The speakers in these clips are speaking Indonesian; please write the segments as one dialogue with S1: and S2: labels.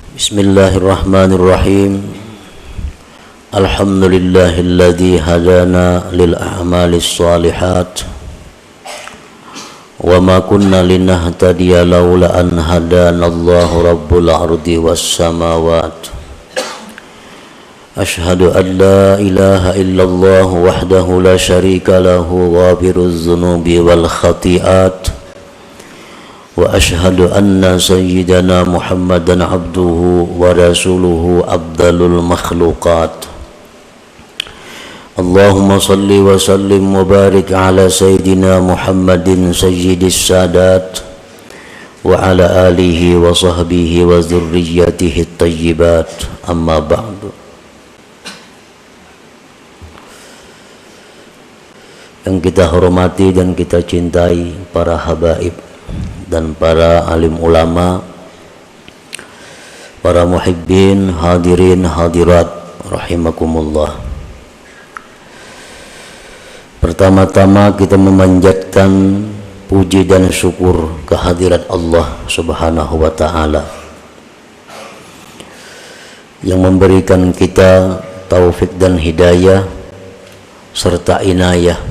S1: Bismillahirrahmanirrahim. Alhamdulillahilladzi hadana lil a'malis shalihat wa ma kunna linahtadiya laula an hadanallahu rabbul ardi was samawat. Ashhadu an la ilaha illallah wahdahu la syarika lahu ghafiruz dzunubi wal khati'at. Wa ashhadu anna sayyidana Muhammadan abduhu wa rasuluhu abdalul makhluqat. Allahumma salli wa sallim wa barik ala sayyidina Muhammadin sayyidis sadat wa ala alihi wa sahbihi wa dzurriyyatihi at-tayyibat. Amma ba'du. Yang kita hormati dan kita cintai para habaib dan para alim ulama, para muhibbin, hadirin, hadirat, rahimakumullah. Pertama-tama kita memanjatkan puji dan syukur kehadirat Allah Subhanahu wa ta'ala yang memberikan kita taufik dan hidayah serta inayah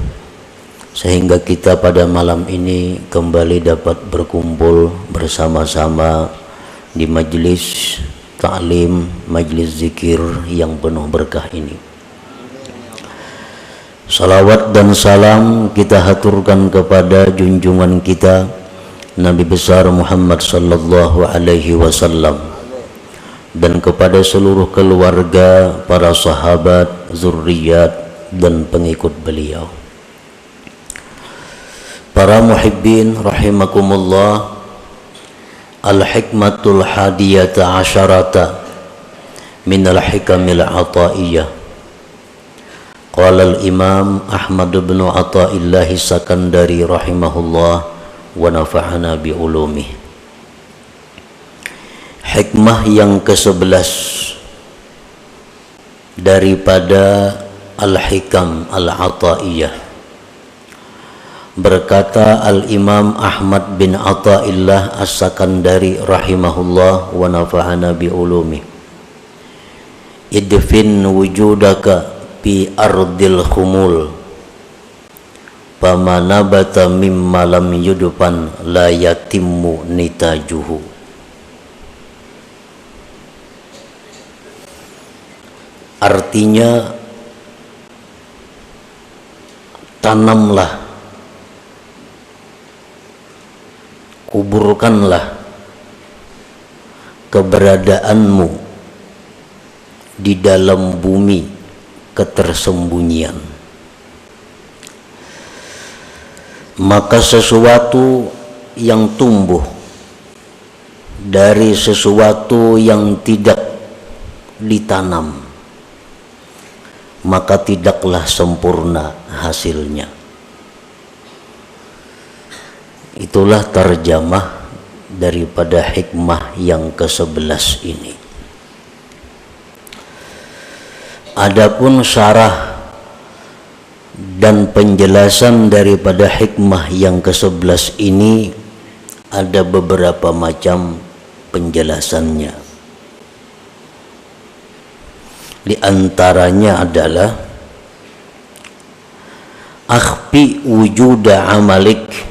S1: sehingga kita pada malam ini kembali dapat berkumpul bersama-sama di majlis ta'lim, majlis zikir yang penuh berkah ini. Salawat dan salam kita haturkan kepada junjungan kita Nabi besar Muhammad sallallahu alaihi wasallam dan kepada seluruh keluarga, para sahabat, zurriyat dan pengikut beliau. Para muhibbin rahimakumullah, al-hikmatul hadiyata asyarata minal hikamil ataiyah. Qala al-imam Ahmad bin Athaillah Sakandari rahimahullah wa nafa'ana bi ulumih. Hikmah yang ke-11 daripada al-hikam al-ataiyah. Berkata Al-Imam Ahmad bin Athaillah As-Sakandari rahimahullah wa nafa'ana bi ulumi. Idfin wujudaka fi ardil khumul fama nabata mimma lam yudfan la yatimmu nitajuhu. Artinya, tanamlah, kuburkanlah keberadaanmu di dalam bumi ketersembunyian, maka sesuatu yang tumbuh dari sesuatu yang tidak ditanam, maka tidaklah sempurna hasilnya. Itulah terjemah daripada hikmah yang ke-11 ini. Adapun syarah dan penjelasan daripada hikmah yang ke-11 ini ada beberapa macam penjelasannya. Di antaranya adalah akhfi wujuda amalik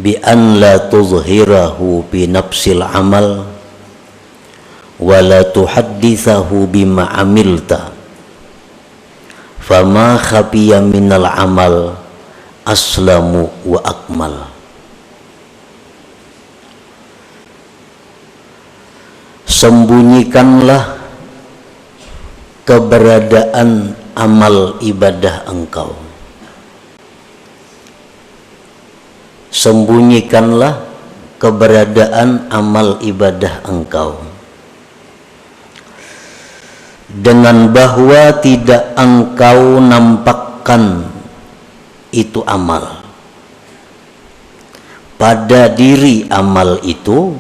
S1: bi an la tuzhirahu bi nafsil amal wa la tuhaddithahu bima amilta fama khafiya minal amal aslamu wa akmal. Sembunyikanlah keberadaan amal ibadah engkau. Sembunyikanlah keberadaan amal ibadah engkau dengan bahwa tidak engkau nampakkan itu amal pada diri amal itu,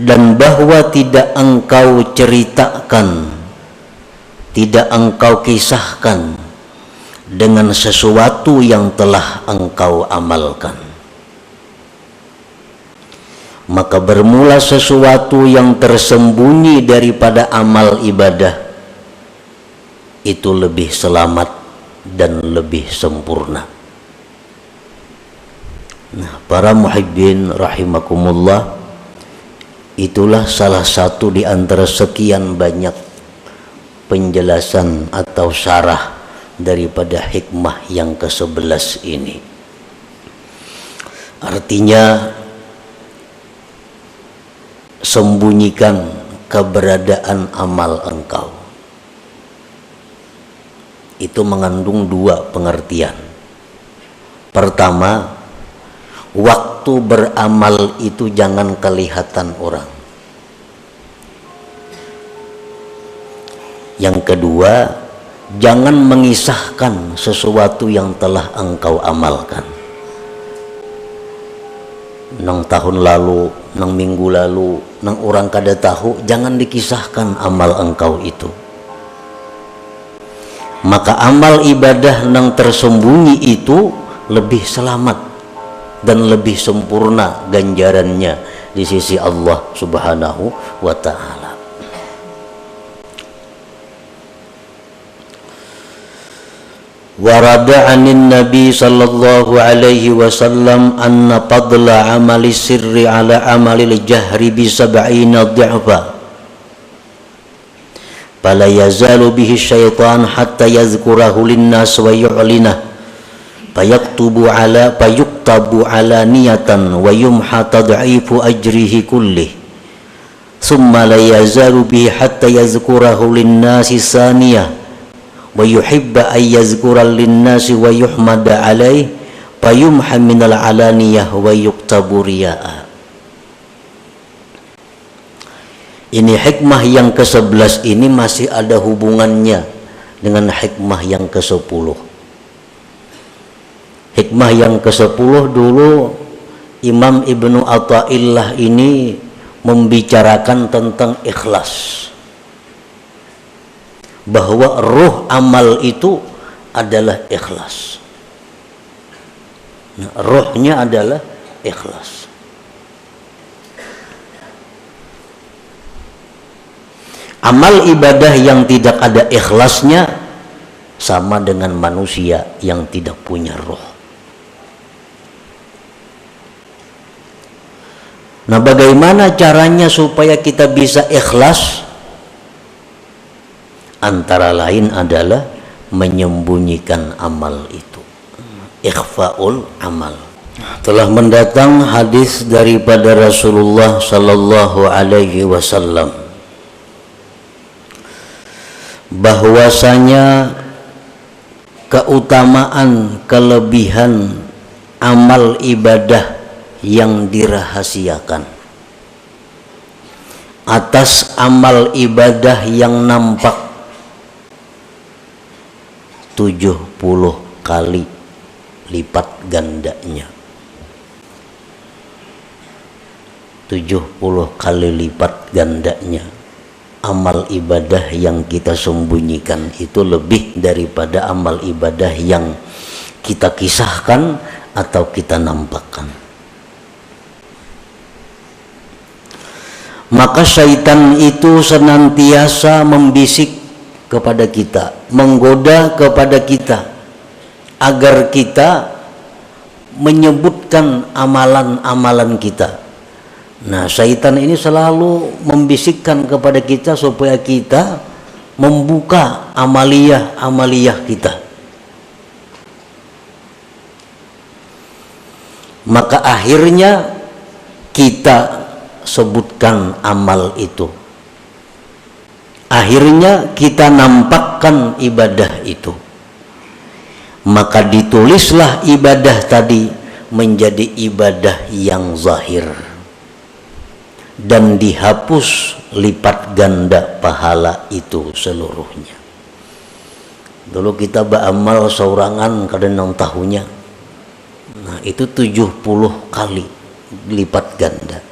S1: dan bahwa tidak engkau ceritakan, tidak engkau kisahkan dengan sesuatu yang telah engkau amalkan. maka bermula sesuatu yang tersembunyi daripada amal ibadah itu lebih selamat dan lebih sempurna. Nah, para muhibbin rahimakumullah, itulah salah satu di antara sekian banyak penjelasan atau syarah daripada hikmah yang ke-11 ini. Artinya, sembunyikan keberadaan amal engkau. Itu mengandung dua pengertian. Pertama, waktu beramal itu jangan kelihatan orang. Yang kedua, jangan mengisahkan sesuatu yang telah engkau amalkan. Nang tahun lalu, nang minggu lalu, nang orang kada tahu, jangan dikisahkan amal engkau itu. Maka amal ibadah nang tersembunyi itu lebih selamat dan lebih sempurna ganjarannya di sisi Allah Subhanahu wa ta'ala. Warada anin Nabi sallallahu alaihi wasallam anna fadla amali sirri ala amali jahri bi sab'ina dhi'fa fala yazalu bihi syaitan hatta yazkurahu linnas wa yu'linah fayuktabu ala niyatan wa yumha tad'ifu ajrihi kullih thumma la yazalu bihi hatta yazkurahu linnasi saniyah wa yuhibba ay yazkura linnasi wa yuhmada alaih fayumha minal alaniyah wa yuktabu riya'a. Ini hikmah yang ke-11 ini masih ada hubungannya dengan hikmah yang ke-10. Hikmah yang ke-10 dulu Imam Ibnu Athaillah ini membicarakan tentang ikhlas, bahwa ruh amal itu adalah ikhlas. Nah, ruhnya adalah ikhlas. Amal ibadah yang tidak ada ikhlasnya sama dengan manusia yang tidak punya ruh. Nah, bagaimana caranya supaya kita bisa ikhlas? Antara lain adalah menyembunyikan amal itu. Ikhfaul amal. Telah mendatang hadis daripada Rasulullah sallallahu alaihi wasallam bahwasanya keutamaan kelebihan amal ibadah yang dirahasiakan atas amal ibadah yang nampak 70 kali lipat gandanya. 70 kali lipat gandanya amal ibadah yang kita sembunyikan itu lebih daripada amal ibadah yang kita kisahkan atau kita nampakkan. Maka syaitan itu senantiasa membisik kepada kita, menggoda kepada kita agar kita menyebutkan amalan-amalan kita. Nah, syaitan ini selalu membisikkan kepada kita supaya kita membuka amaliyah kita. Maka akhirnya kita sebutkan amal itu. Akhirnya kita nampakkan ibadah itu. Maka ditulislah ibadah tadi menjadi ibadah yang zahir dan dihapus lipat ganda pahala itu seluruhnya. Dulu kita beramal seorangan kadang tahunya, nah itu 70 kali lipat ganda.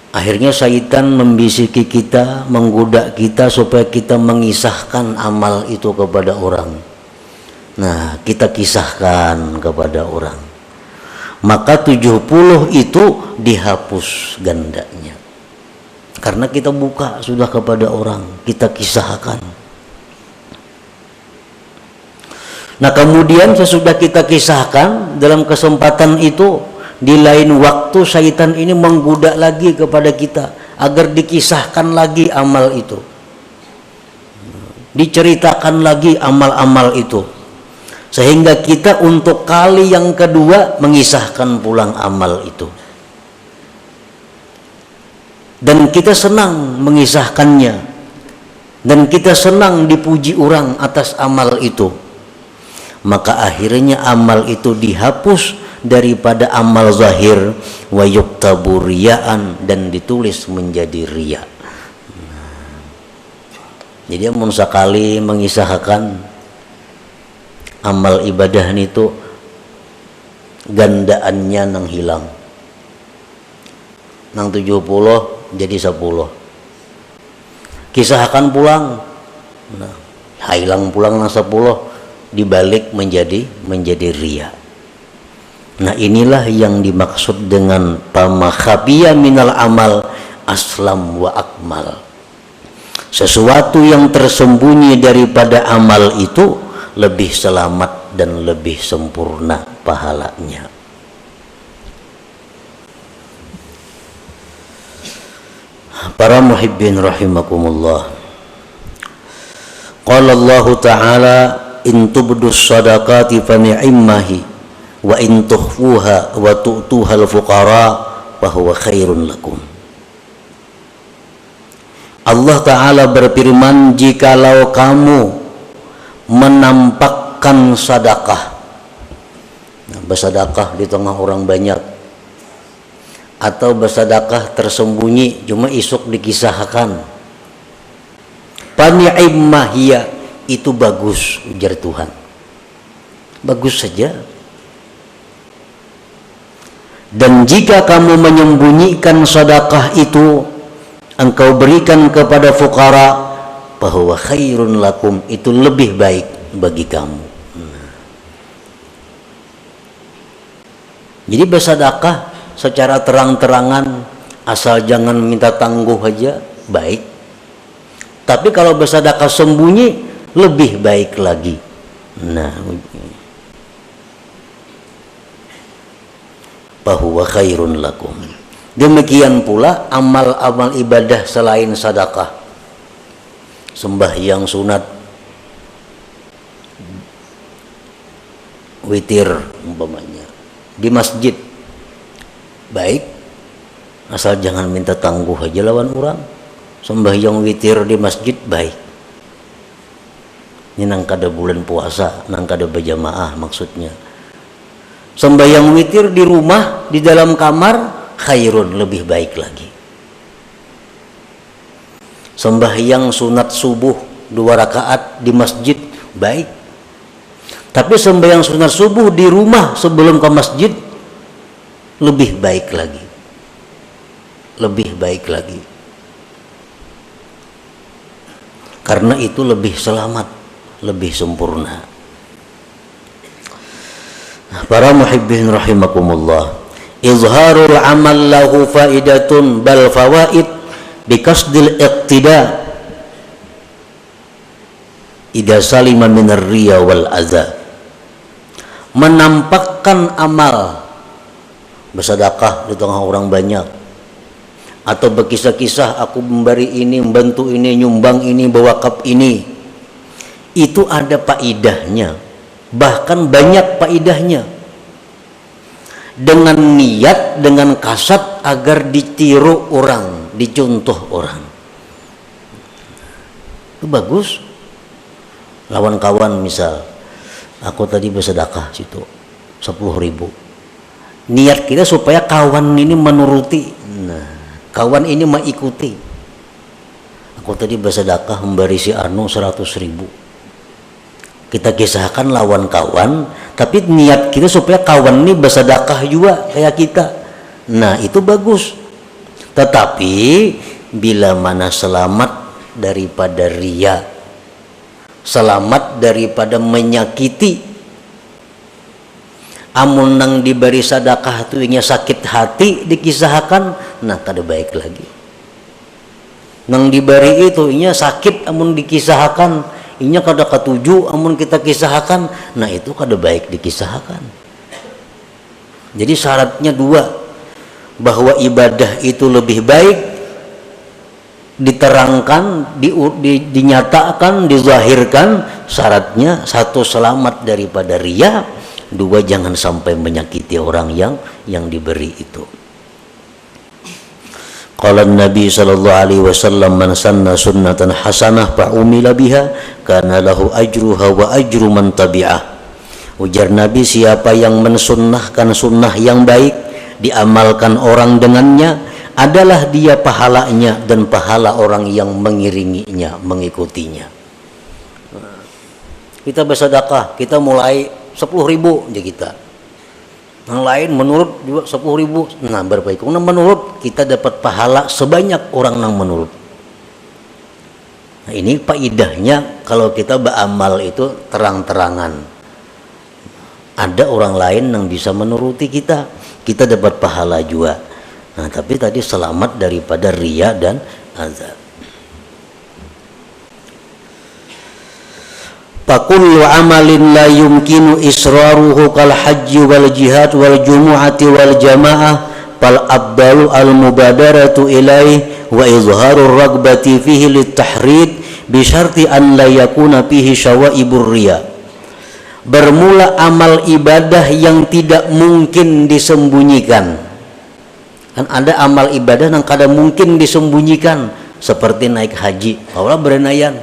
S1: Akhirnya syaitan membisiki kita, menggoda kita supaya kita mengisahkan amal itu kepada orang. Nah, kita kisahkan kepada orang. maka 70 itu dihapus gandanya. Karena kita buka sudah kepada orang, kita kisahkan. Nah kemudian sesudah kita kisahkan, dalam kesempatan itu di lain waktu syaitan ini menggoda lagi kepada kita agar dikisahkan lagi amal itu, diceritakan lagi amal-amal itu, sehingga kita untuk kali yang kedua mengisahkan pulang amal itu, dan kita senang mengisahkannya, dan kita senang dipuji orang atas amal itu. Maka akhirnya amal itu dihapus daripada amal zahir, wa yuktabu riyaan, dan ditulis menjadi riya. Jadi amun sakali mengisahkan amal ibadah itu gandaannya nang hilang, nang 70 jadi 10, kisahkan pulang, nah hilang pulang nang 10 dibalik menjadi riya. Nah inilah yang dimaksud dengan pama khafiya minal amal aslam wa akmal. Sesuatu yang tersembunyi daripada amal itu lebih selamat dan lebih sempurna pahalanya. Para muhibbin rahimakumullah. Qala Allah Ta'ala in tubdus sadaqati fa ni'immahi wa in tukhfuha wa tu'tuhal fuqara fa huwa khairun lakum. Allah Ta'ala berfirman, jikalau kamu menampakkan sedekah, bersedekah di tengah orang banyak, atau bersedekah tersembunyi cuma isuk dikisahkan, fa ni'immahiya, itu bagus, ujar Tuhan, bagus saja. Dan jika kamu menyembunyikan sedekah itu, engkau berikan kepada fuqara, bahwa khairun lakum, itu lebih baik bagi kamu. Jadi bersedekah secara terang-terangan, asal jangan minta tangguh aja, baik. Tapi kalau bersedekah sembunyi, lebih baik lagi. Nah, bahwa khairun lakum. Demikian pula amal-amal ibadah selain sedekah, sembahyang sunat, witir umpamanya di masjid, baik, asal jangan minta tangguh aja lawan orang. Sembahyang witir di masjid baik. Ini nang kada bulan puasa, nang kada berjamaah maksudnya. Sembahyang witir di rumah, di dalam kamar, khairun, lebih baik lagi. Sembahyang sunat subuh 2 rakaat di masjid, baik. Tapi sembahyang sunat subuh di rumah sebelum ke masjid, lebih baik lagi. Lebih baik lagi. Karena itu lebih selamat, lebih sempurna. Para muhibbin rahimakumullah, izharul amal lahu faidatun bal fawaid biqasdil iqtida idza salima minar riya wal adza. Menampakkan amal, bersedekah di tengah orang banyak, atau berkisah-kisah aku memberi ini, membantu ini, nyumbang ini, berwakaf ini, itu ada faidahnya, bahkan banyak faidahnya, dengan niat, dengan kasat agar ditiru orang, dicontoh orang. Itu bagus. Lawan kawan misal, aku tadi bersedekah situ 10.000, niat kita supaya kawan ini menuruti, nah kawan ini mengikuti. Aku tadi bersedekah memberi si Anu 100.000, kita kisahkan lawan kawan, tapi niat kita supaya kawan ini bersedekah juga kayak kita. Nah itu bagus. Tetapi bila mana selamat daripada riya, selamat daripada menyakiti, amun nang diberi sedekah tu inya sakit hati dikisahkan, nah kada baik lagi. Nang diberi itu inya sakit amun dikisahkan, inya kada katuju amun kita kisahkan, nah itu kada baik dikisahkan. Jadi syaratnya dua, bahwa ibadah itu lebih baik diterangkan, dinyatakan, dizahirkan. Syaratnya satu, selamat daripada riya, dua, jangan sampai menyakiti orang yang diberi itu. Qala Nabi sallallahu alaihi wasallam, man sanna sunnatan hasanah fa umila biha kana lahu ajruha wa ajru man tabi'ah. Ujar Nabi, siapa yang mensunnahkan sunnah yang baik, diamalkan orang dengannya, adalah dia pahalanya dan pahala orang yang mengiringinya, mengikutinya. Kita bersedekah, kita mulai 10.000 aja kita. Yang lain menurut juga 10.000. Nah, berbaik. Karena menurut kita dapat pahala sebanyak orang yang menurut. Nah, ini faedahnya kalau kita beramal itu terang-terangan. Ada orang lain yang bisa menuruti kita, kita dapat pahala juga. Nah, tapi tadi selamat daripada riya dan azab. Fakullu amalin la yumkinu israruhu kal hajji wal jihad wal jumu'ati wal jamaah fal abdalu al mubadaratu ilaih wa izharur ragbati fihi litahrid bi syarti an la yakuna fihi syawaibur riya. Bermula amal ibadah yang tidak mungkin disembunyikan. Kan ada amal ibadah yang kada mungkin disembunyikan, seperti naik haji. Allah berenayan,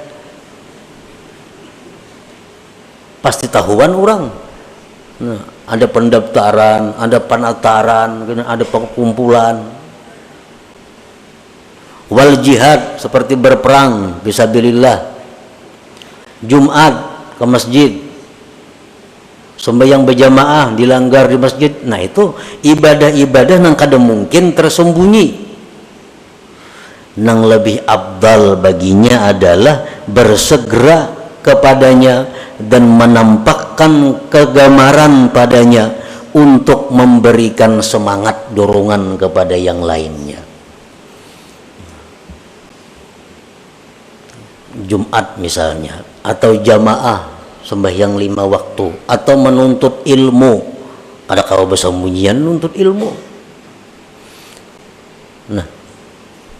S1: pasti tahuan orang. Nah, ada pendaftaran, ada penataran, ada pengkumpulan. Wal jihad, seperti berperang fisabilillah. Jumat ke masjid, sembahyang berjamaah dilanggar di masjid. Nah, itu ibadah-ibadah yang kada mungkin tersembunyi. Yang lebih abdal baginya adalah bersegera kepadanya dan menampakkan kegemaran padanya untuk memberikan semangat dorongan kepada yang lainnya. Jumat misalnya, atau jamaah sembahyang 5 waktu, atau menuntut ilmu. Ada kalau bersembunyian menuntut ilmu. Nah,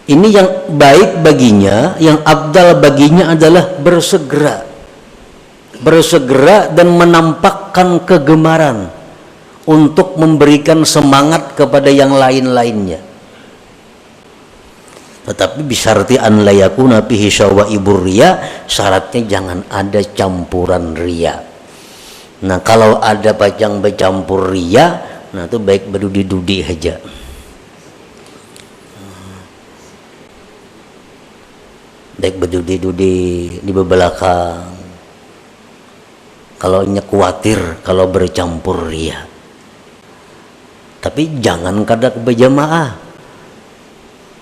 S1: ini yang baik baginya, yang abdal baginya adalah bersegera dan menampakkan kegemaran untuk memberikan semangat kepada yang lain-lainnya. Tetapi bisyarti an la yakuna fihi syawaibur riya, syaratnya jangan ada campuran riya. Nah, kalau ada pacang bercampur riya, nah itu baik berdudi-dudi aja. Baik berdudi-dudi di belakang. Kalau khawatir kalau bercampur riya. Tapi jangan kada berjamaah.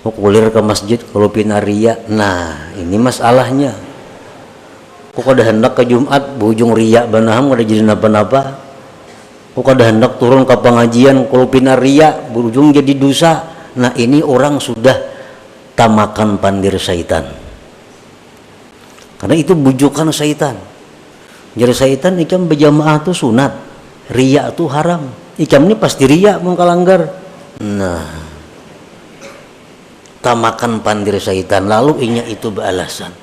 S1: Kulir ke masjid kalau pinaria. Nah, ini masalahnya. Kok kada hendak ke Jumat bujung riya banaham kada jadi napa-napa. Kok kada hendak turun ke pengajian kalau pinaria berujung jadi dosa. Nah, ini orang sudah tamakan pandir syaitan. Karena itu bujukan syaitan. Jadi syaitan ikam berjamaah itu sunat, riya itu haram. Ikam ini pasti riya mengkalanggar. Nah, tamakan pandir syaitan, lalu inya itu beralasan.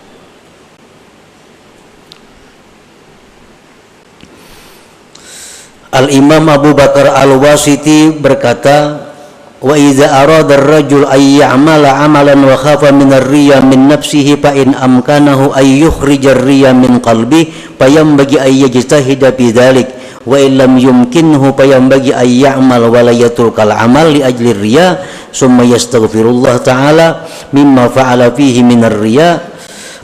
S1: Al-Imam Abu Bakar Al-Wasiti berkata, wa idza arada ar-rajul ay ya'mala 'amalan wa khafa min ar-riya min nafsihi fa in amkanahu ay yukhrija ar-riya min qalbi fa yanbaghi ay yajtahida fi dzalik wa in lam yumkinhu fa yanbaghi ay ya'mal wa la yatrukal 'amal li ajli ar-riya summa yastaghfirullah ta'ala mimma fa'ala fihi min ar-riya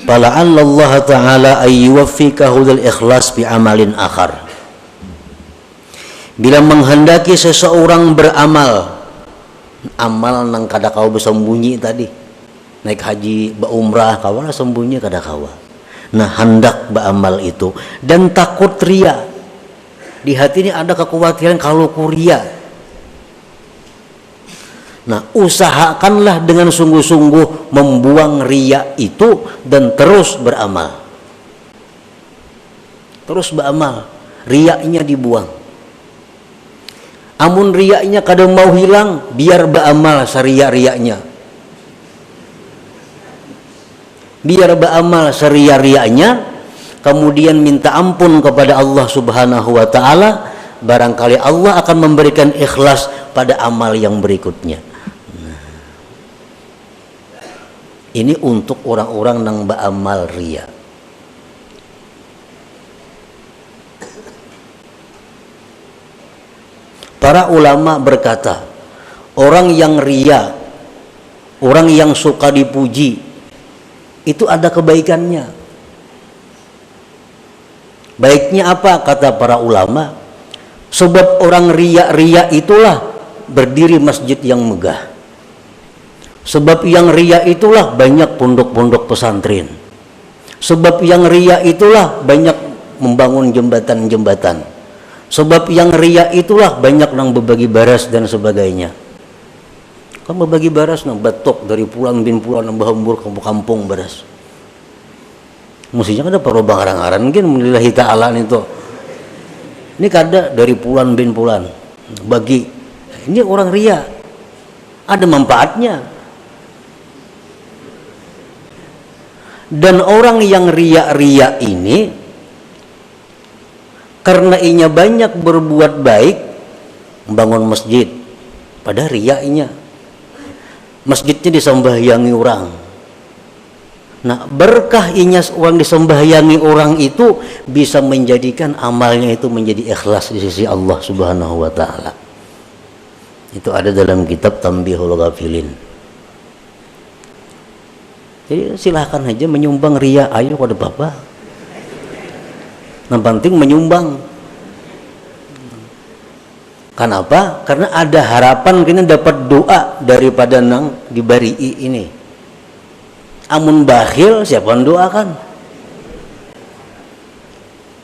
S1: fala'alla Allah ta'ala ay yuwaffiqahu lil ikhlas bi amalin akhar. Bila menghendaki seseorang beramal, amal nang kada kau bersembunyi tadi, naik haji, berumrah, kawan sembunyi kada kawa. Nah, hendak beramal itu dan takut ria di hati ini ada kekhawatiran kalau kuria. Nah, usahakanlah dengan sungguh-sungguh membuang riya itu dan terus beramal. Terus beramal, riyanya dibuang. Amun riyanya kadang mau hilang, biar beramal seria-rianya. Biar beramal seria-rianya, kemudian minta ampun kepada Allah Subhanahu wa taala, barangkali Allah akan memberikan ikhlas pada amal yang berikutnya. Ini untuk orang-orang yang beramal riya. Para ulama berkata, orang yang riya, orang yang suka dipuji, itu ada kebaikannya. Baiknya apa? Kata para ulama, sebab orang riya itulah berdiri masjid yang megah. Sebab yang riya itulah banyak pondok-pondok pesantren. Sebab yang riya itulah banyak membangun jembatan-jembatan. Sebab yang riya itulah banyak nang berbagi baras dan sebagainya. Kan berbagi baras nang batok dari pulang bin pulang nang bahambur kampung baras. Mestinya ada perlu bangaran-aran mungkin lillahi ta'ala itu. Ini kada dari pulan bin pulan bagi. Ini orang riya. Ada manfaatnya. Dan orang yang riya-riya ini karena inya banyak berbuat baik, membangun masjid, pada riya-nya masjidnya disembahyangi orang. Nah, berkah inya orang disembahyangi orang itu bisa menjadikan amalnya itu menjadi ikhlas di sisi Allah Subhanahu wa taala. Itu ada dalam kitab Tanbihul Ghafilin. Jadi silahkan aja menyumbang riya, ayo pada bapak. Yang penting menyumbang. Kenapa? Karena ada harapan kita dapat doa daripada nang dibari ini. Amun bakhil siapa yang doakan?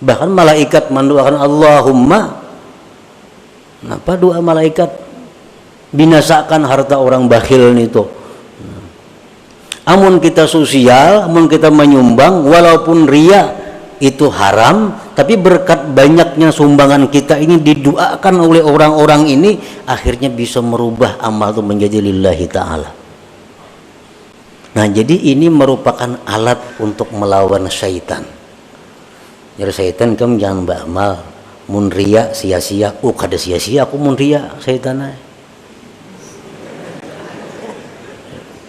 S1: Bahkan malaikat mendoakan Allahumma. Kenapa doa malaikat? Binasakan harta orang bakhil itu. Amun kita sosial, amun kita menyumbang, walaupun riya itu haram, tapi berkat banyaknya sumbangan kita ini didoakan oleh orang-orang ini, akhirnya bisa merubah amal itu menjadi lillahi ta'ala. Nah, jadi ini merupakan alat untuk melawan syaitan. Jadi syaitan kamu jangan beramal, mun riya sia-sia, kada sia-sia aku mun riya syaitan.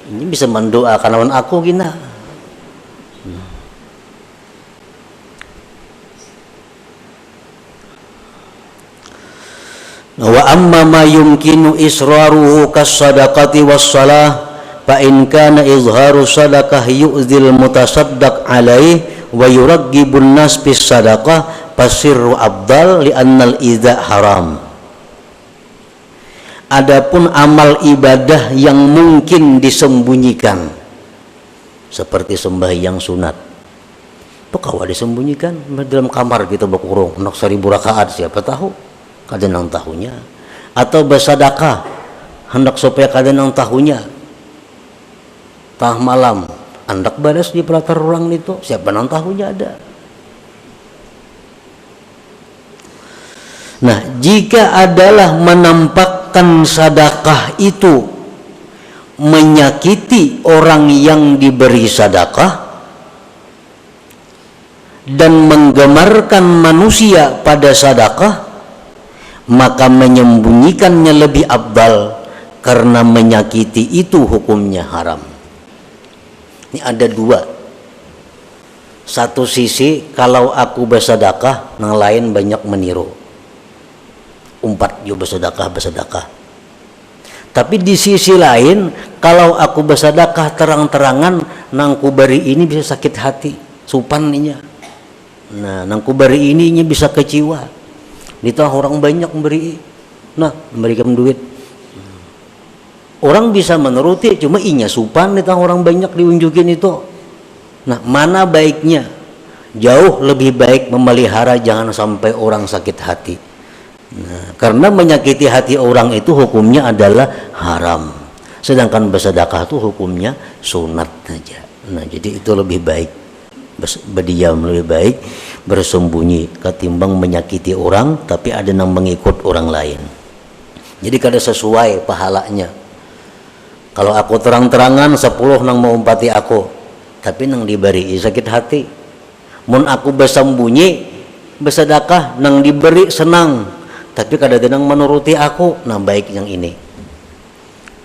S1: Ini bisa mendoakan lawan aku gina. Wa amma ma yumkinu israruhu kas-sadaqati was-salah fa in kana izharu sadaqah yu'zil mutasaddaq alaih wa yuraggibun nas bis sadaqah fasirru abdal li annal idza haram. Adapun amal ibadah yang mungkin disembunyikan seperti sembahyang sunat, pekawa disembunyikan dalam kamar kita berkurung nak 1000 rakaat siapa tahu kada nang tahunya, atau bersedekah hendak supaya kada nang tahunya, tah malam hendak balas di pelatar orang itu siapa nang tahunya ada. Nah, jika adalah menampakkan sedekah itu menyakiti orang yang diberi sedekah dan menggemarkan manusia pada sedekah, maka menyembunyikannya lebih afdal karena menyakiti itu hukumnya haram. Ini ada dua. Satu sisi kalau aku bersedekah, yang lain banyak meniru. Umpat yo bersedekah. Tapi di sisi lain, kalau aku bersedekah terang-terangan, nangku bari ini bisa sakit hati, supan ninya. Nah, nangku bari ini bisa kecewa. Ditah orang banyak memberi, nah memberikan duit. Orang bisa menuruti, cuma inya supan ditah orang banyak diunjukin itu. Nah, mana baiknya? Jauh lebih baik memelihara jangan sampai orang sakit hati. Nah, karena menyakiti hati orang itu hukumnya adalah haram. Sedangkan bersedekah itu hukumnya sunat saja. Nah, jadi itu lebih baik berdiam, lebih baik bersembunyi ketimbang menyakiti orang tapi ada yang mengikut orang lain. Jadi kada sesuai pahalanya. Kalau aku terang-terangan 10 nang mau umpati aku, tapi nang diberi sakit hati. Mun aku bersembunyi bersedekah nang diberi senang, tapi kada ada nang menuruti aku, nah baik yang ini.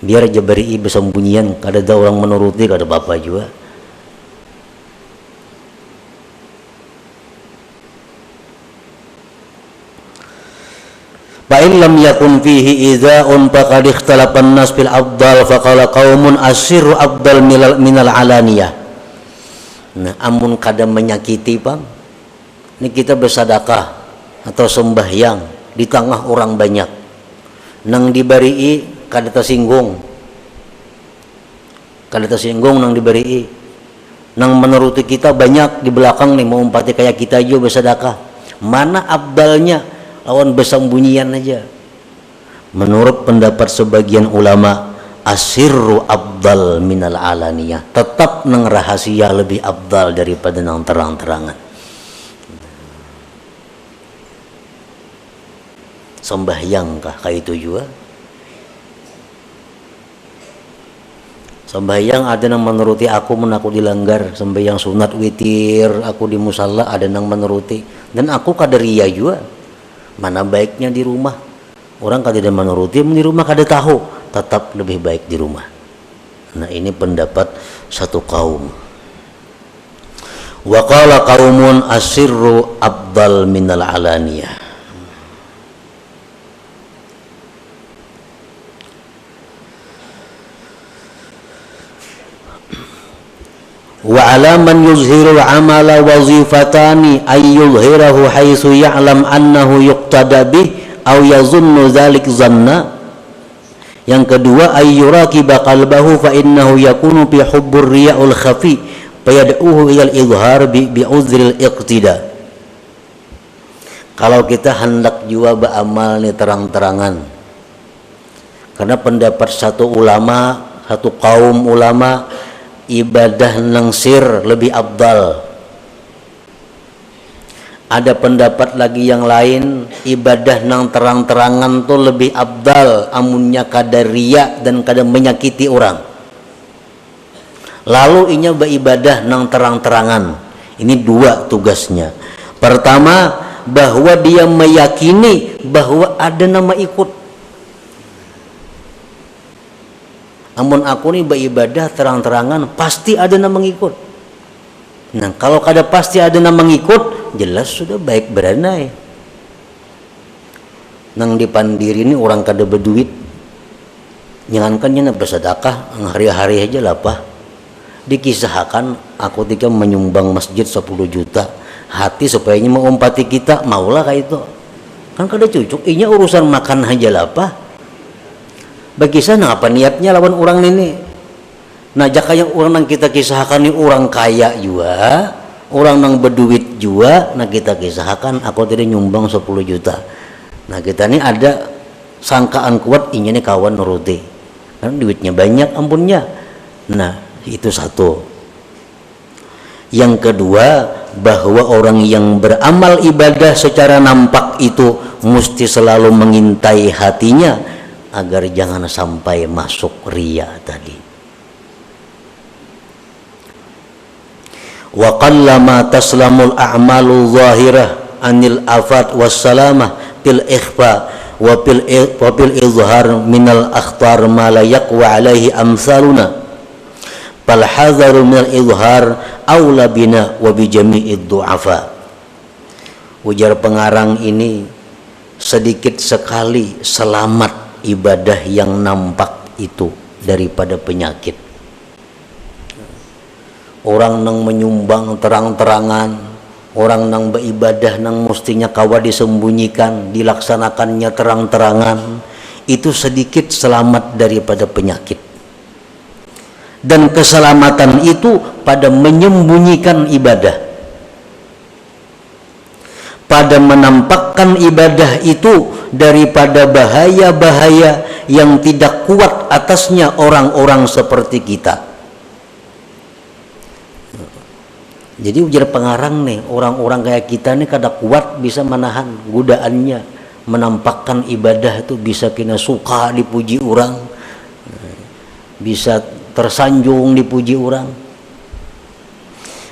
S1: Biar aja beri bersembunyian, kada ada orang menuruti, kada apa-apa juga. Fa in lam yakun fihi idza'un faqad ikhtalafa an-nas fil afdal faqala qaumun asirru afdal minal alaniyah. Nah, amun kada menyakiti bang, ini kita bersedekah atau sembahyang di tengah orang banyak, nang diberi kada tersinggung nang diberi, nang menuruti kita banyak di belakang nih mau umpati kayak kita aja bersedekah, mana abdalnya lawan bersembunyian aja. Menurut pendapat sebagian ulama, asirru abdal minal alaniyah, tetap nang rahasia lebih abdal daripada nang terang-terangan. Sembahyang kah kayak itu juga? Sembahyang ada nang menuruti aku, aku dilanggar. Sembahyang sunat witir aku di musalla ada nang menuruti, dan aku kada riya juga. Mana baiknya di rumah? Orang kada menuruti, di rumah kada tahu, tetap lebih baik di rumah. Nah, ini pendapat satu kaum. Wa qala qaumun asirru afdal minal alaniyah. Wa ala man yuzhiru amala wazifatani ay yuzhirahu haitsu ya'lam annahu yuqtada bih aw yazunnu dzalik zanna. Yang kedua, ayyuraqiba qalbahu fa innahu yakunu bi hubbur riya'ul khafi fayad'uhu ilal izhar bi uzril iqtida. Kalau kita hendak jua beramal nih terang-terangan, karena pendapat satu ulama, satu kaum ulama, ibadah nang sir lebih abdal. Ada pendapat lagi yang lain, ibadah nang terang-terangan tuh lebih abdal, amunnya kada riya dan kada menyakiti orang. Lalu inya beribadah nang terang-terangan. Ini dua tugasnya. Pertama, bahwa dia meyakini bahwa ada nama ikut. Amun aku nih beribadah terang-terangan, pasti ada nama ngikut. Nah, kalau kada pasti ada nama ngikut, jelas sudah baik beranai. Nang dipandiri ini orang kada berduit, jangankan bersedekah hari-hari aja lah pak. Dikisahkan aku tiga menyumbang masjid 10 juta, hati supaya mau umpati kita, maulah kayak itu. Kan kada cucuk, inya urusan makan aja lah pak. Bagi sana apa niatnya lawan orang ini? Nah, jakanya orang nang kita kisahkan ini orang kaya juga, orang nang berduit juga. Nah, kita kisahkan aku tadi nyumbang 10 juta. Nah, kita ini ada sangkaan kuat ini nih kawan nuruti, kan duitnya banyak ampunnya. Nah, itu satu. Yang kedua, bahwa orang yang beramal ibadah secara nampak itu mesti selalu mengintai hatinya agar jangan sampai masuk riya tadi. Wa qallama taslamul a'malu zahirah anil afat wassalamah fil ikhfa wa fil izhar minal akhtar ma la yaqwa alaihi amsaluna fal hadharu minal izhar aula bina wa bi jami'id du'afa. Ujar pengarang ini, sedikit sekali selamat ibadah yang nampak itu daripada penyakit. Orang nang menyumbang terang-terangan, orang nang beribadah nang mestinya kawa disembunyikan, dilaksanakannya terang-terangan, itu sedikit selamat daripada penyakit. Dan keselamatan itu pada menyembunyikan ibadah. pada menampakkan ibadah itu daripada bahaya-bahaya yang tidak kuat atasnya orang-orang seperti kita. Jadi ujar pengarang nih, orang-orang kayak kita nih kada kuat bisa menahan godaannya, menampakkan ibadah itu bisa kena suka dipuji orang, bisa tersanjung dipuji orang.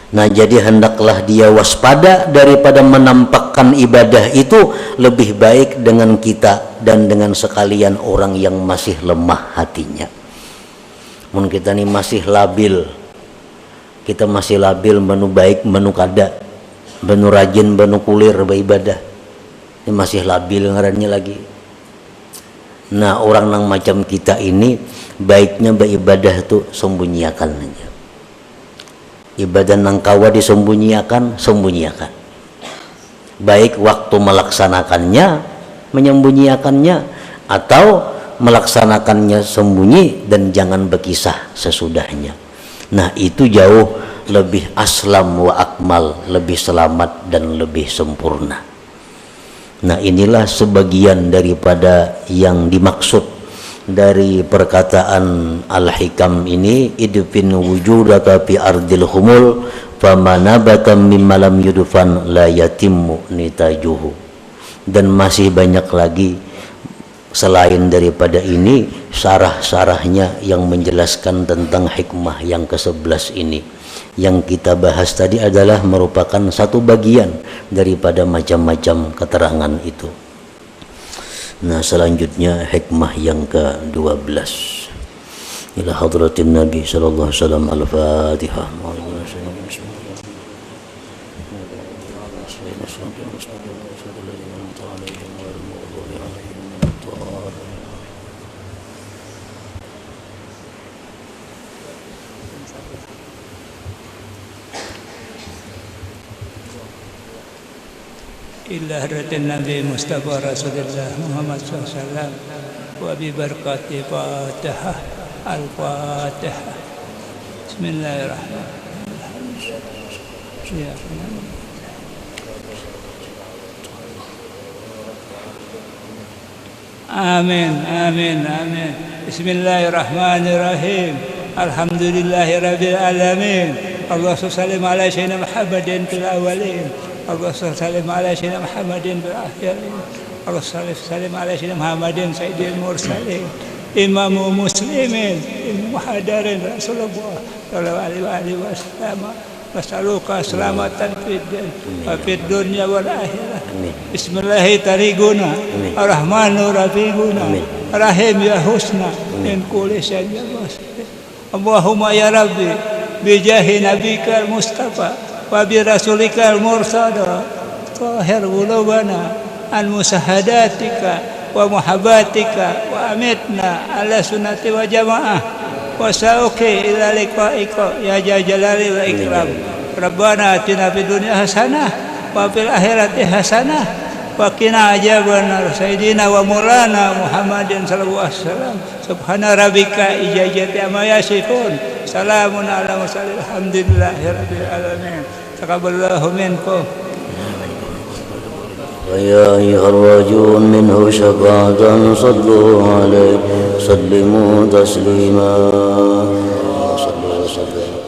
S1: Nah, jadi hendaklah dia waspada daripada menampakkan ibadah itu, lebih baik dengan kita dan dengan sekalian orang yang masih lemah hatinya. Mun kita ini masih labil, kita masih labil menu baik menu kada, menu rajin menu kulir beribadah, ini masih labil ngarannya lagi. Nah, orang yang macam kita ini baiknya beribadah itu sembunyikan aja. Ibadah nang kawa disembunyikan, sembunyikan. Baik waktu melaksanakannya, menyembunyikannya, atau melaksanakannya sembunyi dan jangan berkisah sesudahnya. Nah, itu jauh lebih aslam wa akmal, lebih selamat dan lebih sempurna. Nah, inilah sebagian daripada yang dimaksud dari perkataan Al-Hikam ini, idfin wujudaka fi ardil humul famanabata mimma lam yudfan la yatimmu nitajuhu. Dan masih banyak lagi selain daripada ini syarah-syarahnya yang menjelaskan tentang hikmah yang ke-11 ini. Yang kita bahas tadi adalah merupakan satu bagian daripada macam-macam keterangan itu. Nah, selanjutnya hikmah yang ke-12. Ila hadratin Nabi sallallahu alaihi wasallam. Al-Fatihah.
S2: إلى حضرة النبي مصطفى رسول الله محمد صلى الله عليه وسلم وببركة فاتحة الفاتحة. بسم الله الرحمن الرحيم. آمين آمين آمين. بسم الله الرحمن الرحيم. الحمد لله رب العالمين. اللهم صل على سيدنا محمد في الأولين. اللهم صل على سيدنا محمد في الآخرين. اللهم صل على سيدنا محمد سيد المرسلين إمام مسلمين محضر رسول الله صلى الله عليه وسلم. نسألك سلامة في الدين وفي الدنيا والآخرة. بسم الله طريقنا الرحمن رفيقنا رحيم يا حسنى من كل شيء. اللهم يا ربي بجاه نبيك المصطفى وبرسولك المرسل طاهر قلوبنا عن مساهداتك ومحباتك وأمتنا على سنة وجماعة وسوق إلى لقائك يا ذا الجلال والإكرام. ربنا آتنا في الدنيا حسنة وفي الآخرة حسنة وقنا عذاب النار. سيدنا ومولانا محمد صلى الله عليه وسلم. سبحان ربك إجازة ما يصفون. سلام على المرسلين الحمد لله رب العالمين. تقبل الله منكم.
S1: ويا أيها الراجون منه شفاعة صلوا عليه سلموا تسليما. صلوا وسلموا.